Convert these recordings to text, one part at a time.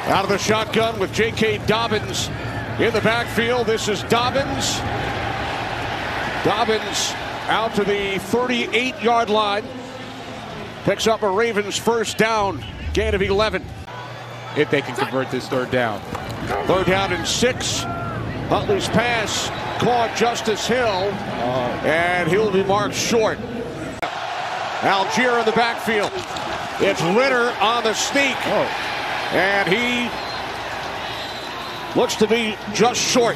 Out of the shotgun with J.K. Dobbins in the backfield. This is Dobbins. Dobbins out to the 38-yard line. Picks up a Ravens first down. Gain of 11. If they can convert this third down. Third down and 6. Huntley's pass caught Justice Hill. And he'll be marked short. Algier in the backfield. It's Ritter on the sneak. And he looks to be just short.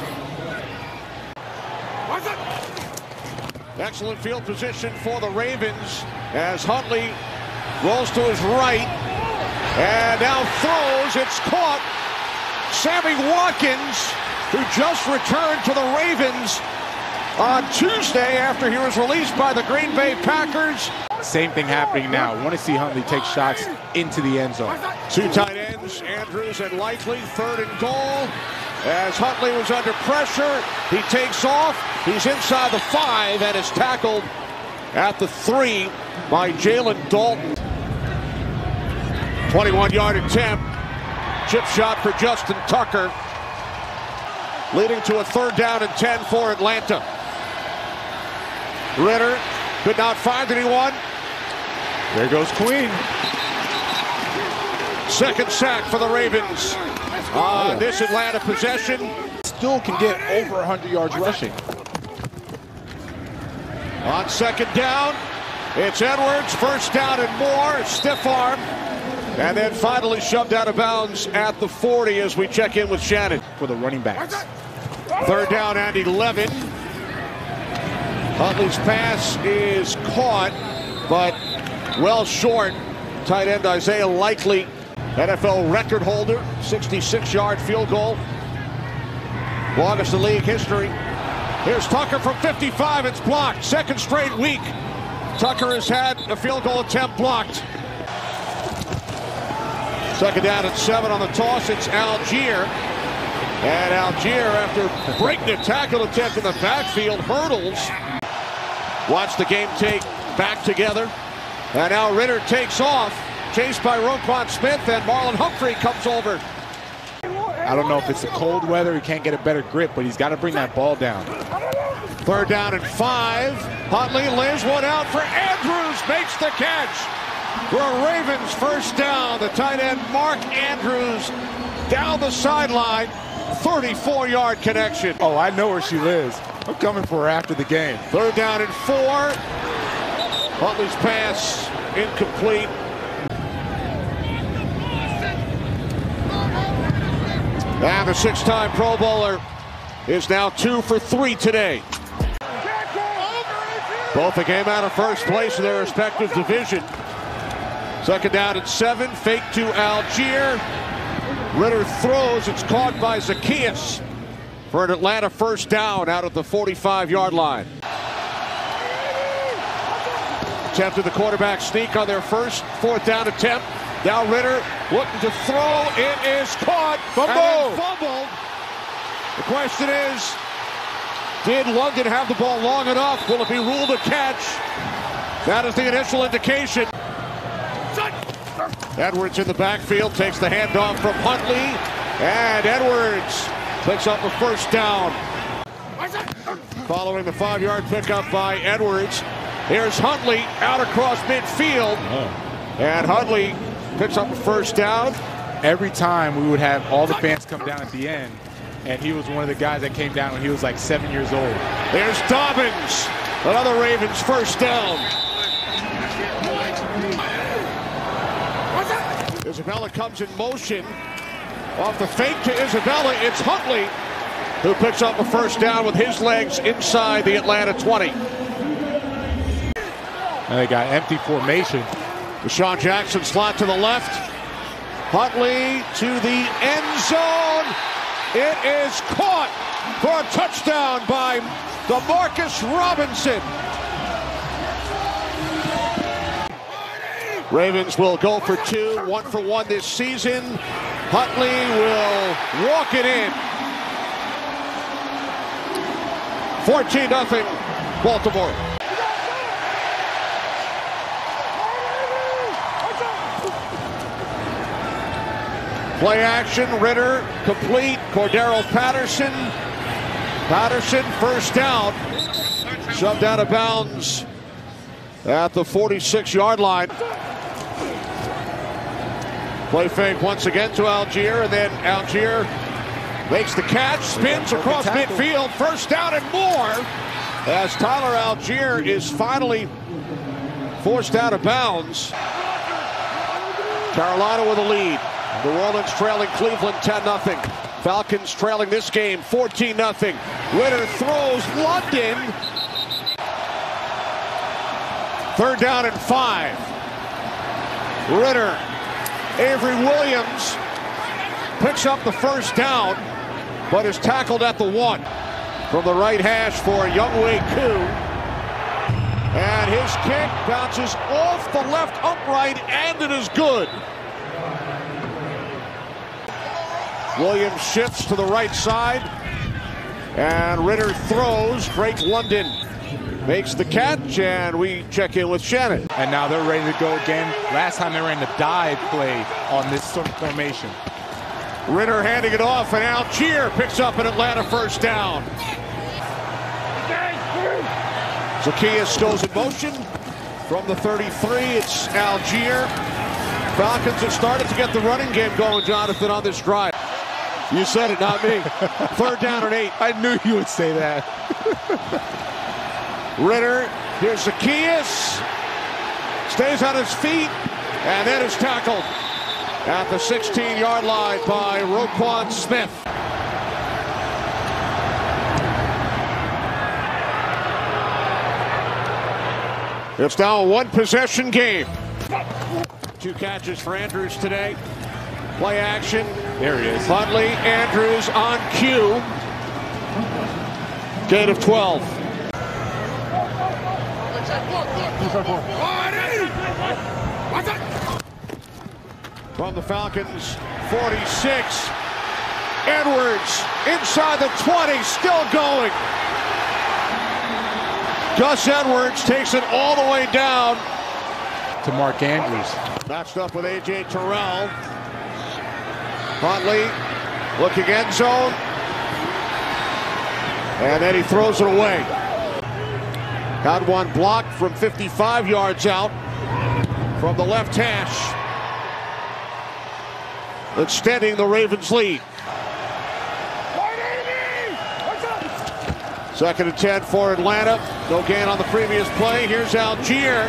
Excellent field position for the Ravens as Huntley rolls to his right and now throws. It's caught. Sammy Watkins, who just returned to the Ravens on Tuesday after he was released by the Green Bay Packers. Same thing happening now. I want to see Huntley take shots into the end zone. Two tight ends, Andrews and Likely, 3rd and goal. As Huntley was under pressure, he takes off. He's inside the 5 and is tackled at the 3 by Jalen Dalton. 21-yard attempt. Chip shot for Justin Tucker. Leading to a 3rd down and 10 for Atlanta. Ritter could not find anyone. There goes Queen. Second sack for the Ravens on this Atlanta possession. Still can get over 100 yards rushing. On second down, it's Edwards. First down and more. Stiff arm. And then finally shoved out of bounds at the 40 as we check in with Shannon. For the running backs. 3rd down and 11. Huntley's pass is caught, but well short. Tight end Isaiah Likely, NFL record holder, 66-yard field goal. Longest in league history. Here's Tucker from 55. It's blocked. Second straight week. Tucker has had a field goal attempt blocked. Second down and 7 on the toss. It's Algier. And Algier, after breaking a tackle attempt in the backfield, hurdles. Watch the game take back together. And now Ritter takes off. Chased by Roquan Smith, and Marlon Humphrey comes over. I don't know if it's the cold weather, he can't get a better grip, but he's got to bring that ball down. 3rd down and 5. Huntley lays one out for Andrews, makes the catch. For a Ravens first down, the tight end Mark Andrews down the sideline, 34-yard connection. Oh, I know where she lives. I'm coming for her after the game. 3rd down and 4. Huntley's pass incomplete. And the 6-time Pro Bowler is now 2 for 3 today. Both came out of first place in their respective division. Second down and 7. Fake to Algier. Ritter throws. It's caught by Zacchaeus for an Atlanta first down out of the 45-yard line. Attempted the quarterback sneak on their first 4th down attempt. Now Ritter looking to throw. It is caught. Fumbled. The question is, did London have the ball long enough? Will it be ruled a catch? That is the initial indication. Edwards in the backfield takes the handoff from Huntley. And Edwards picks up a first down. Following the 5-yard pickup by Edwards. Here's Huntley out across midfield. And Huntley picks up a first down. Every time we would have all the fans come down at the end, and he was one of the guys that came down when he was like 7 years old. There's Dobbins, another Ravens first down. Isabella comes in motion. Off the fake to Isabella, it's Huntley who picks up a first down with his legs inside the Atlanta 20. And they got empty formation. Deshaun Jackson slot to the left. Huntley to the end zone. It is caught for a touchdown by DeMarcus Robinson. Ravens will go for 2, 1 for 1 this season. Huntley will walk it in. 14-0 Baltimore. Play action, Ritter, complete. Cordero Patterson. Patterson, first down. Shoved out of bounds at the 46-yard line. Play fake once again to Allgeier, and then Allgeier makes the catch, spins across midfield, first down and more, as Tyler Allgeier is finally forced out of bounds. Carolina with a lead. New Orleans trailing Cleveland 10-0. Falcons trailing this game 14-0. Ritter throws, London. Third down and 5. Ritter, Avery Williams picks up the first down, but is tackled at the 1. From the right hash for Younghoe Koo. And his kick bounces off the left upright, and it is good. Williams shifts to the right side, and Ritter throws. Drake London makes the catch, and we check in with Shannon. And now they're ready to go again. Last time they ran the dive play on this sort of formation. Ritter handing it off, and Allgeier picks up an Atlanta first down. Zacchaeus goes in motion from the 33. It's Allgeier. Falcons have started to get the running game going, Jonathan, on this drive. You said it, not me. Third down and 8. I knew you would say that. Ritter, here's Zacchaeus. Stays on his feet, and then is tackled at the 16-yard line by Roquan Smith. It's now a one-possession game. 2 catches for Andrews today. Play action. There he is. Huntley, Andrews on cue. Gain of 12. From the Falcons, 46. Edwards inside the 20, still going. Gus Edwards takes it all the way down To Mark Andrews. Matched up with A.J. Terrell. Huntley looking end zone. And then he throws it away. Got one blocked from 55 yards out from the left hash, extending the Ravens' lead. Second and 10 for Atlanta. No gain on the previous play. Here's Allgeier,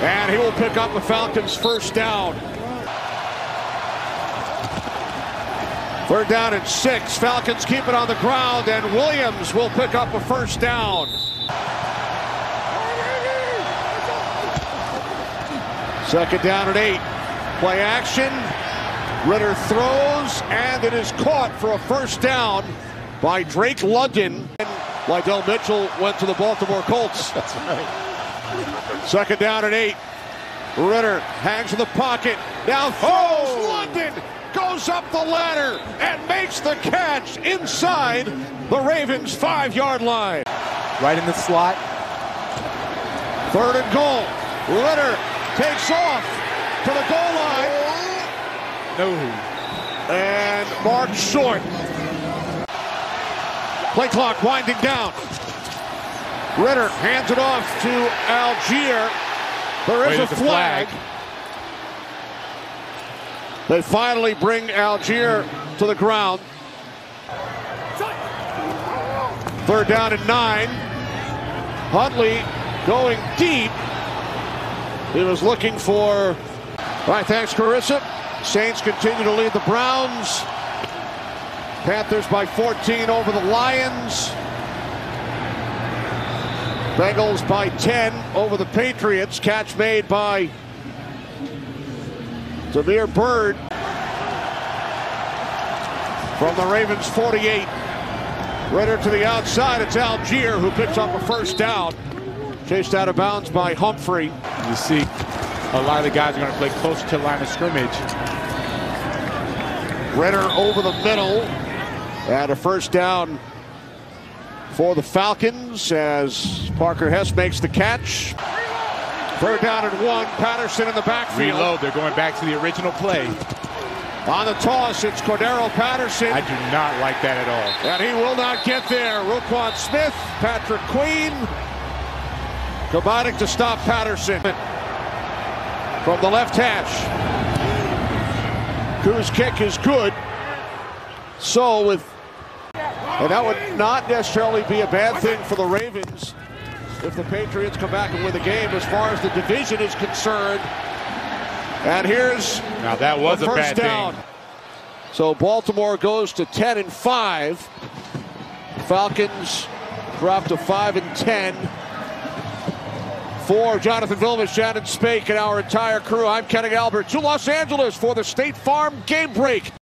and he will pick up the Falcons' first down. Third down and 6. Falcons keep it on the ground, and Williams will pick up a first down. Second down and 8. Play action. Ritter throws, and it is caught for a first down by Drake London. Lydell Mitchell went to the Baltimore Colts. That's right. Second down and 8. Ritter hangs in the pocket. Now throws. London goes up the ladder and makes the catch inside the Ravens' 5-yard line. Right in the slot. Third and goal. Ritter takes off to the goal line. No. And marked short. Play clock winding down. Ritter hands it off to Allgeier. There is a flag. They finally bring Allgeier to the ground. Third down and 9. Huntley going deep. He was looking for... All right, thanks, Carissa. Saints continue to lead the Browns. Panthers by 14 over the Lions. Bengals by 10 over the Patriots. Catch made by Zamir Bird from the Ravens 48. Ritter to the outside. It's Allgeier who picks up a first down. Chased out of bounds by Humphrey. You see, a lot of the guys are going to play closer to the line of scrimmage. Ritter over the middle. And a first down for the Falcons as Parker Hess makes the catch. Third down and 1. Patterson in the backfield. Reload. They're going back to the original play. On the toss, it's Cordero Patterson. I do not like that at all. And he will not get there. Roquan Smith, Patrick Queen, combining to stop Patterson. From the left hash. Koo's kick is good. And that would not necessarily be a bad thing for the Ravens if the Patriots come back and win the game as far as the division is concerned. And here's now that was the a first bad down. thing. So Baltimore goes to 10-5. Falcons drop to 5-10. For Jonathan Vilma, Shannon Spake, and our entire crew, I'm Kenny Albert to Los Angeles for the State Farm Game Break.